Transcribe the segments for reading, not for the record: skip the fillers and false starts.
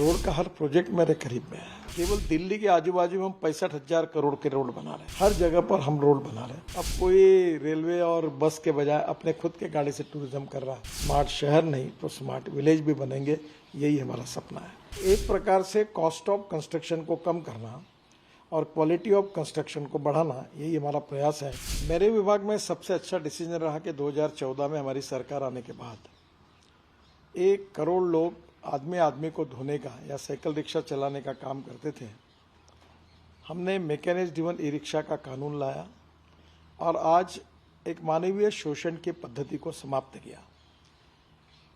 Road का हर project मेरे करीब में है। केवल दिल्ली के आजू बाजू में हम 65,000 करोड़ के रोड बना रहे हैं। हर जगह पर हम रोड बना रहे हैं। अब कोई रेलवे और बस के बजाय अपने खुद के गाड़ी से टूरिज्म कर रहा है। स्मार्ट शहर नहीं तो स्मार्ट विलेज भी बनेंगे, यही हमारा सपना है। एक प्रकार से कॉस्ट ऑफ कंस्ट्रक्शन को कम करना और क्वालिटी ऑफ कंस्ट्रक्शन को बढ़ाना, यही हमारा प्रयास है। मेरे विभाग में सबसे अच्छा डिसीजन रहा कि 2014 में हमारी सरकार आने के बाद 1 करोड़ लोग आदमी आदमी को धोने का या साइकिल रिक्शा चलाने का काम करते थे। हमने मैकेनिज्ड ड्रिवन ई रिक्शा का कानून लाया और आज एक मानवीय शोषण की पद्धति को समाप्त किया।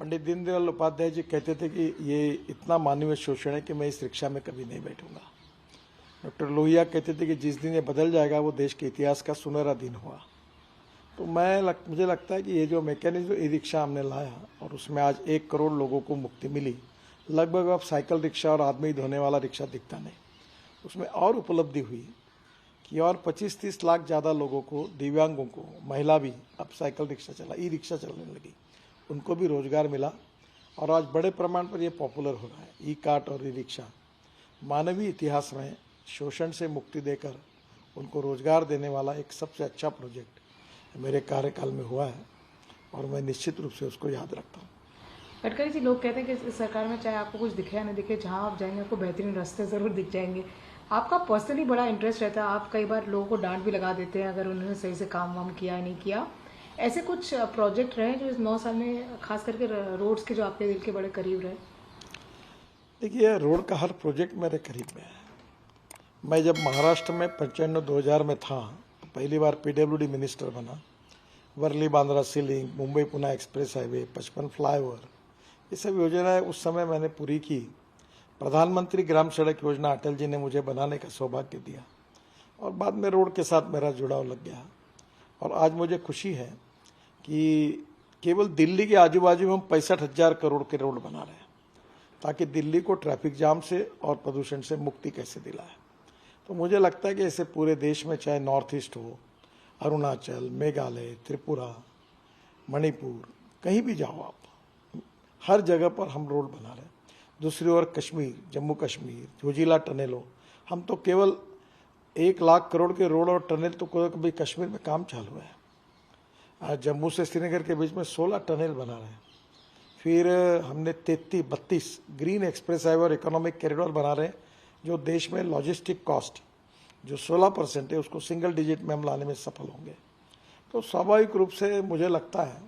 पंडित दीनदयाल उपाध्याय जी कहते थे कि ये इतना मानवीय शोषण है कि मैं इस रिक्शा में कभी नहीं बैठूंगा। डॉक्टर लोहिया कहते थे कि जिस दिन ये बदल जाएगा वो देश के इतिहास का सुनहरा दिन हुआ। तो मुझे लगता है कि ये जो मैकेनिज्म ई रिक्शा हमने लाया और उसमें आज 1 करोड़ लोगों को मुक्ति मिली। लगभग अब साइकिल रिक्शा और आदमी धोने वाला रिक्शा दिखता नहीं। उसमें और उपलब्धि हुई कि और 25-30 लाख ज़्यादा लोगों को, दिव्यांगों को, महिला भी अब साइकिल रिक्शा ई रिक्शा चलने लगी, उनको भी रोजगार मिला और आज बड़े प्रमाण पर ये पॉपुलर हो रहा है। ई कार्ट और ई रिक्शा मानवीय इतिहास में शोषण से मुक्ति देकर उनको रोजगार देने वाला एक सबसे अच्छा प्रोजेक्ट मेरे कार्यकाल में हुआ है और मैं निश्चित रूप से उसको याद रखता हूँ। गडकरी जी, लोग कहते हैं कि इस सरकार में चाहे आपको कुछ दिखे या नहीं दिखे, जहाँ आप जाएंगे आपको बेहतरीन रास्ते जरूर दिख जाएंगे। आपका पर्सनली बड़ा इंटरेस्ट रहता है, आप कई बार लोगों को डांट भी लगा देते हैं अगर उन्होंने सही से काम वाम किया नहीं किया। ऐसे कुछ प्रोजेक्ट रहे जो इस 9 साल में खास करके रोड्स के जो आपके दिल के बड़े करीब रहे? देखिए, रोड का हर प्रोजेक्ट मेरे करीब में है। मैं जब महाराष्ट्र में 95-2000 में था, पहली बार पीडब्ल्यूडी मिनिस्टर बना। Worli Bandra sea link, Mumbai Pune express highway, 55 flyover, ये सब योजनाएं उस समय मैंने पूरी की। प्रधानमंत्री ग्राम सड़क योजना अटल जी ने मुझे बनाने का सौभाग्य दिया और बाद में रोड के साथ मेरा जुड़ाव लग गया। और आज मुझे खुशी है कि केवल दिल्ली के आजू बाजू में हम 65,000 करोड़ के रोड बना रहे हैं ताकि दिल्ली को ट्रैफिक जाम से और प्रदूषण से मुक्ति कैसे दिलाए। तो मुझे लगता है कि ऐसे पूरे देश में, चाहे नॉर्थ ईस्ट हो, अरुणाचल, मेघालय, त्रिपुरा, मणिपुर, कहीं भी जाओ आप, हर जगह पर हम रोड बना रहे हैं। दूसरी ओर कश्मीर, जम्मू कश्मीर, जोजिला टनल हो, हम तो केवल 1 लाख करोड़ के रोड और टनल तो कभी कश्मीर में काम चालू है। आज जम्मू से श्रीनगर के बीच में 16 टनल बना रहे हैं। फिर हमने 32 ग्रीन एक्सप्रेस हाईवे और इकोनॉमिक कॉरिडोर बना रहे हैं, जो देश में लॉजिस्टिक कॉस्ट जो 16% है उसको सिंगल डिजिट में हम लाने में सफल होंगे। तो स्वाभाविक रूप से मुझे लगता है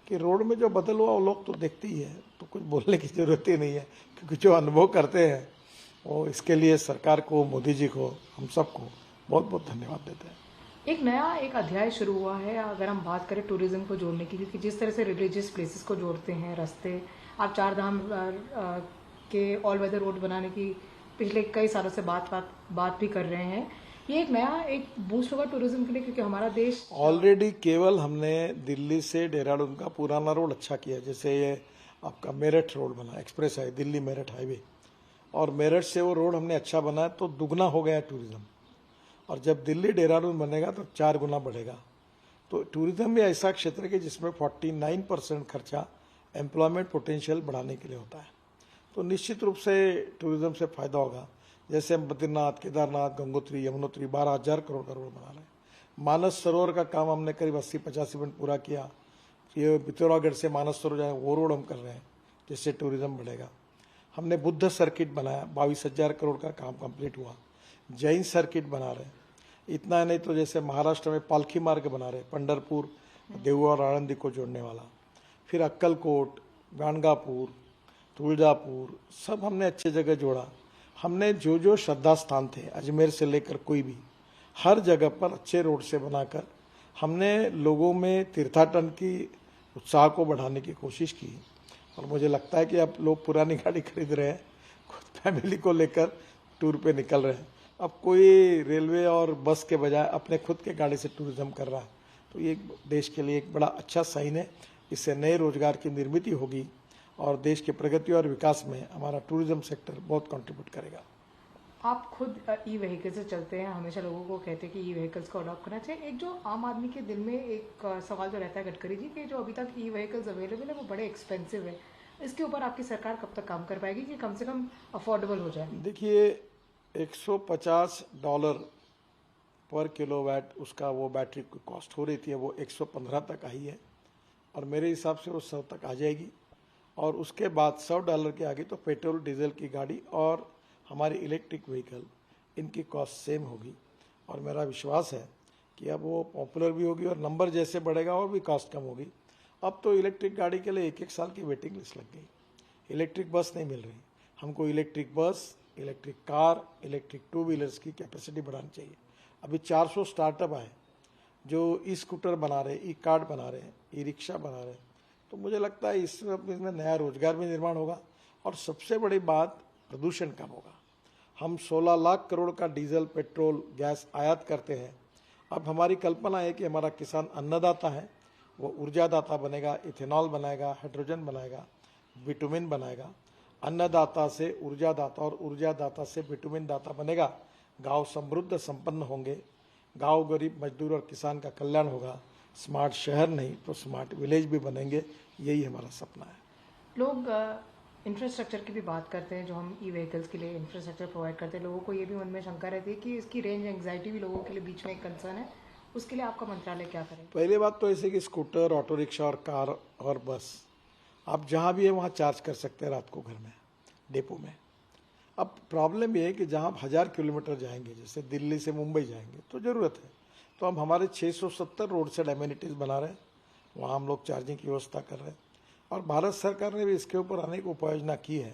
कि रोड में जो बदल हुआ वो लोग तो देखते ही है, तो कुछ बोलने की जरूरत ही नहीं है, क्योंकि जो अनुभव करते हैं वो इसके लिए सरकार को, मोदी जी को, हम सबको बहुत बहुत धन्यवाद देते हैं। एक अध्याय शुरू हुआ है अगर हम बात करें टूरिज्म को जोड़ने की, क्योंकि जिस तरह से रिलीजियस प्लेसेस को जोड़ते हैं रास्ते, आप 4 धाम के ऑल वेदर रोड बनाने की पिछले कई सालों से बात भी कर रहे हैं। ये एक बूस्ट होगा टूरिज्म के लिए, क्योंकि हमारा देश ऑलरेडी केवल हमने दिल्ली से देहरादून का पुराना रोड अच्छा किया। जैसे ये आपका मेरठ रोड बना, एक्सप्रेस है दिल्ली मेरठ हाईवे, और मेरठ से वो रोड हमने अच्छा बनाया तो दुगना हो गया टूरिज्म। और जब दिल्ली देहरादून बनेगा तो 4 गुना बढ़ेगा। तो टूरिज्म भी ऐसा क्षेत्र है जिसमें 49% खर्चा एम्प्लॉयमेंट पोटेंशियल बढ़ाने के लिए होता है। तो निश्चित रूप से टूरिज्म से फायदा होगा। जैसे हम बद्रीनाथ, केदारनाथ, गंगोत्री, यमुनोत्री 12,000 करोड़ का रोड बना रहे हैं। मानस सरोवर का काम हमने करीब 80-85% पूरा किया। ये पिथौरागढ़ से मानस सरोवर जाए वो रोड हम कर रहे हैं, जिससे टूरिज्म बढ़ेगा। हमने बुद्ध सर्किट बनाया, 22,000 करोड़ का काम कंप्लीट हुआ। जैन सर्किट बना रहे हैं। इतना नहीं तो जैसे महाराष्ट्र में पालखी मार्ग बना रहे हैं, पंढरपुर, देवू और आळंदी को जोड़ने वाला। फिर अक्कलकोट, गाणगापुर, तुळजापुर, सब हमने अच्छे जगह जोड़ा। हमने जो श्रद्धा स्थान थे, अजमेर से लेकर कोई भी, हर जगह पर अच्छे रोड से बनाकर हमने लोगों में तीर्थाटन की उत्साह को बढ़ाने की कोशिश की। और मुझे लगता है कि अब लोग पुरानी गाड़ी खरीद रहे हैं, खुद फैमिली को लेकर टूर पे निकल रहे हैं। अब कोई रेलवे और बस के बजाय अपने खुद के गाड़ी से टूरिज्म कर रहा है। तो ये देश के लिए एक बड़ा अच्छा साइन है। इससे नए रोजगार की निर्मित होगी और देश की प्रगति और विकास में हमारा टूरिज्म सेक्टर बहुत कंट्रीब्यूट करेगा। आप खुद ई व्हीकल से चलते हैं, हमेशा लोगों को कहते हैं कि ई व्हीकल्स को अडॉप्ट करना चाहिए। एक जो आम आदमी के दिल में एक सवाल जो रहता है गडकरी जी, कि जो अभी तक ई व्हीकल्स अवेलेबल है वो बड़े एक्सपेंसिव है। इसके ऊपर आपकी सरकार कब तक काम कर पाएगी कि कम से कम अफोर्डेबल हो जाए? देखिए, $150 पर किलोवाट उसका वो बैटरी की कॉस्ट हो रही थी, वो 115 तक आई है और मेरे हिसाब से वो 100 तक आ जाएगी। और उसके बाद $100 के आगे तो पेट्रोल डीजल की गाड़ी और हमारी इलेक्ट्रिक व्हीकल इनकी कॉस्ट सेम होगी। और मेरा विश्वास है कि अब वो पॉपुलर भी होगी और नंबर जैसे बढ़ेगा और भी कॉस्ट कम होगी। अब तो इलेक्ट्रिक गाड़ी के लिए 1-1 साल की वेटिंग लिस्ट लग गई। इलेक्ट्रिक बस नहीं मिल रही। हमको electric bus, electric car, electric two wheelers की कैपेसिटी बढ़ानी चाहिए। अभी 400 स्टार्टअप आए जो ई स्कूटर बना रहे, ई कार्ड बना रहे हैं, ई रिक्शा बना रहे हैं। तो मुझे लगता है इसमें नया रोजगार भी निर्माण होगा और सबसे बड़ी बात प्रदूषण कम होगा। हम 16 लाख करोड़ का डीजल, पेट्रोल, गैस आयात करते हैं। अब हमारी कल्पना है कि हमारा किसान अन्नदाता है, वो ऊर्जादाता बनेगा, इथेनॉल बनाएगा, हाइड्रोजन बनाएगा, बिटुमिन बनाएगा। अन्नदाता से ऊर्जादाता और ऊर्जादाता से बिटुमिन दाता बनेगा। गांव समृद्ध संपन्न होंगे, गांव गरीब मजदूर और किसान का कल्याण होगा। स्मार्ट शहर नहीं तो स्मार्ट विलेज भी बनेंगे, यही हमारा सपना है। लोग इंफ्रास्ट्रक्चर की भी बात करते हैं, जो हम ई व्हीकल्स के लिए इंफ्रास्ट्रक्चर प्रोवाइड करते हैं, लोगों को ये भी मन में शंका रहती है कि इसकी रेंज एंग्जाइटी भी लोगों के लिए बीच में एक कंसर्न है। उसके लिए आपका मंत्रालय क्या करेगा? पहली बात तो ऐसे कि स्कूटर, ऑटो रिक्शा और कार और बस आप जहाँ भी है वहाँ चार्ज कर सकते हैं रात को घर में, डेपो में। अब प्रॉब्लम ये है कि जहाँ आप 1000 किलोमीटर जाएंगे, जैसे दिल्ली से मुंबई जाएंगे तो ज़रूरत है, तो हम हमारे 670 रोड साइड एमिनिटीज़ बना रहे हैं, वहाँ हम लोग चार्जिंग की व्यवस्था कर रहे हैं। और भारत सरकार ने भी इसके ऊपर अनेक उपाय योजना की है।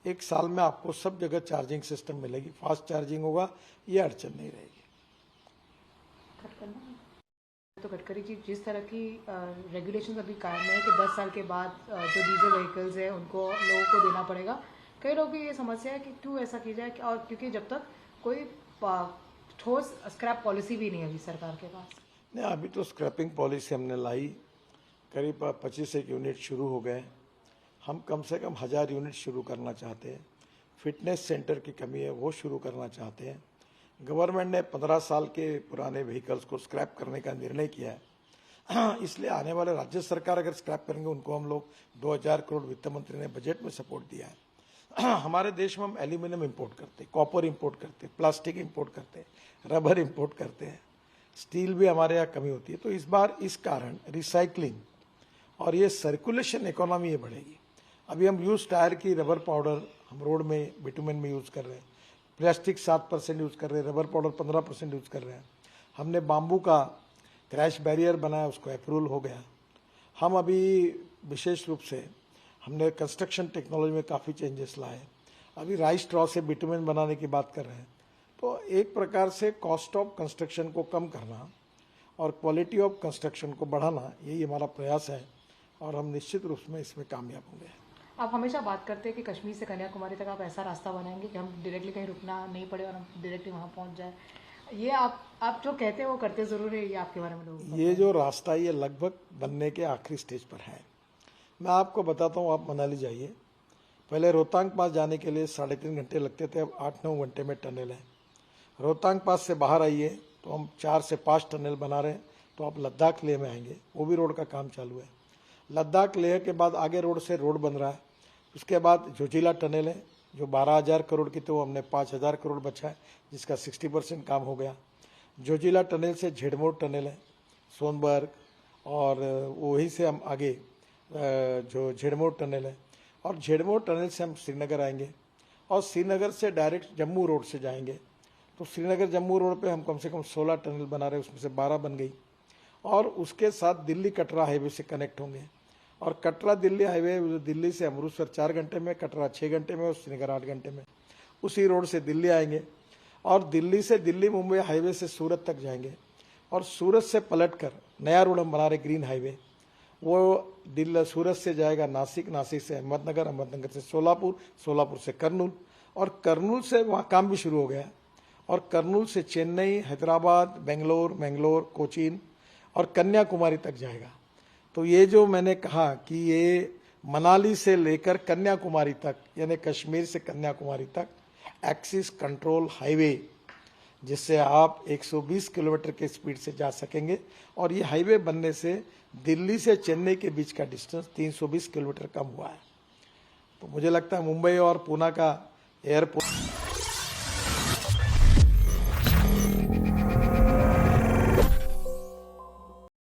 1 साल में आपको सब जगह चार्जिंग सिस्टम मिलेगी, फास्ट चार्जिंग होगा, ये अड़चन नहीं रहेगी। तो गडकरी जी, जिस तरह की रेगुलेशंस अभी कायम है कि 10 साल के बाद जो डीजल व्हीकल्स है उनको लोगों को देना पड़ेगा, कई लोगों की ये समस्या है कि क्यों ऐसा किया जाए, और क्योंकि जब तक कोई ठोस स्क्रैप पॉलिसी भी नहीं है अभी सरकार के पास। नहीं, अभी तो स्क्रैपिंग पॉलिसी हमने लाई, करीब 25 यूनिट शुरू हो गए। हम कम से कम 1000 यूनिट शुरू करना चाहते हैं। फिटनेस सेंटर की कमी है, वो शुरू करना चाहते हैं। गवर्नमेंट ने 15 साल के पुराने व्हीकल्स को स्क्रैप करने का निर्णय किया है। इसलिए आने वाले राज्य सरकार अगर स्क्रैप करेंगे, उनको हम लोग 2000 करोड़ वित्त मंत्री ने बजट में सपोर्ट दिया है। हमारे देश में हम एल्यूमिनियम इंपोर्ट करते हैं, कॉपर इंपोर्ट करते हैं, प्लास्टिक इंपोर्ट करते हैं, रबर इंपोर्ट करते हैं, स्टील भी हमारे यहाँ कमी होती है। तो इस बार इस कारण रिसाइकलिंग और ये सर्कुलेशन इकोनॉमी ये बढ़ेगी। अभी हम यूज टायर की रबर पाउडर हम रोड में बिटुमेन में यूज़ कर रहे हैं, प्लास्टिक 7% यूज़ कर रहे हैं, रबर पाउडर 15% यूज़ कर रहे हैं। हमने बाम्बू का क्रैश बैरियर बनाया, उसको अप्रूवल हो गया। हम अभी विशेष रूप से हमने कंस्ट्रक्शन टेक्नोलॉजी में काफ़ी चेंजेस लाए। अभी राइस स्ट्रॉ से बिटुमेन बनाने की बात कर रहे हैं। तो एक प्रकार से कॉस्ट ऑफ कंस्ट्रक्शन को कम करना और क्वालिटी ऑफ कंस्ट्रक्शन को बढ़ाना, यही हमारा प्रयास है और हम निश्चित रूप में इसमें कामयाब होंगे। आप हमेशा बात करते हैं कि कश्मीर से कन्याकुमारी तक आप ऐसा रास्ता बनाएंगे कि हम डायरेक्टली कहीं रुकना नहीं पड़े और हम डायरेक्टली वहाँ पहुँच जाए। ये आप जो कहते हैं वो करते ज़रूर है, ये आपके बारे में लोग ये जो रास्ता ये लगभग बनने के आखिरी स्टेज पर है। मैं आपको बताता हूँ, आप मनाली जाइए, पहले रोहतांग पास जाने के लिए 3.5 घंटे लगते थे, अब 8-9 घंटे में टनल है। रोहतांग पास से बाहर आइए तो हम 4 से 5 टनल बना रहे हैं, तो आप लद्दाख लेह में आएंगे, वो भी रोड का काम चालू है। लद्दाख लेह के बाद आगे रोड से रोड बन रहा है। उसके बाद जोजिला टनल है जो 12,000 करोड़ की, तो हमने 5,000 करोड़ बचा है, जिसका 60% काम हो गया। जोजिला टनल से झेड़मोड़ टनल है सोनबर्ग, और वहीं से हम आगे जो झेड़मोड़ टनल है, और झेड़मोड़ टनल से हम श्रीनगर आएंगे और श्रीनगर से डायरेक्ट जम्मू रोड से जाएंगे। तो श्रीनगर जम्मू रोड पे हम कम से कम 16 टनल बना रहे हैं, उसमें से 12 बन गई। और उसके साथ दिल्ली कटरा हाईवे से कनेक्ट होंगे, और कटरा दिल्ली हाईवे दिल्ली से अमृतसर 4 घंटे में, कटरा 6 घंटे में और श्रीनगर 8 घंटे में। उसी रोड से दिल्ली आएंगे और दिल्ली से दिल्ली मुंबई हाईवे से सूरत तक जाएंगे, और सूरत से पलटकर नया रोड हम बना रहे ग्रीन हाईवे, वो दिल्ली सूरत से जाएगा नासिक, नासिक से अहमदनगर, अहमदनगर से सोलापुर, सोलापुर से कर्नूल, और कर्नूल से वहाँ काम भी शुरू हो गया, और कर्नूल से चेन्नई, हैदराबाद, बेंगलोर, मैंगलोर, कोचीन और कन्याकुमारी तक जाएगा। तो ये जो मैंने कहा कि ये मनाली से लेकर कन्याकुमारी तक, यानी कश्मीर से कन्याकुमारी तक एक्सिस कंट्रोल हाईवे, जिससे आप 120 किलोमीटर के स्पीड से जा सकेंगे। और ये हाईवे बनने से दिल्ली से चेन्नई के बीच का डिस्टेंस 320 किलोमीटर कम हुआ है। तो मुझे लगता है मुंबई और पुणे का एयरपोर्ट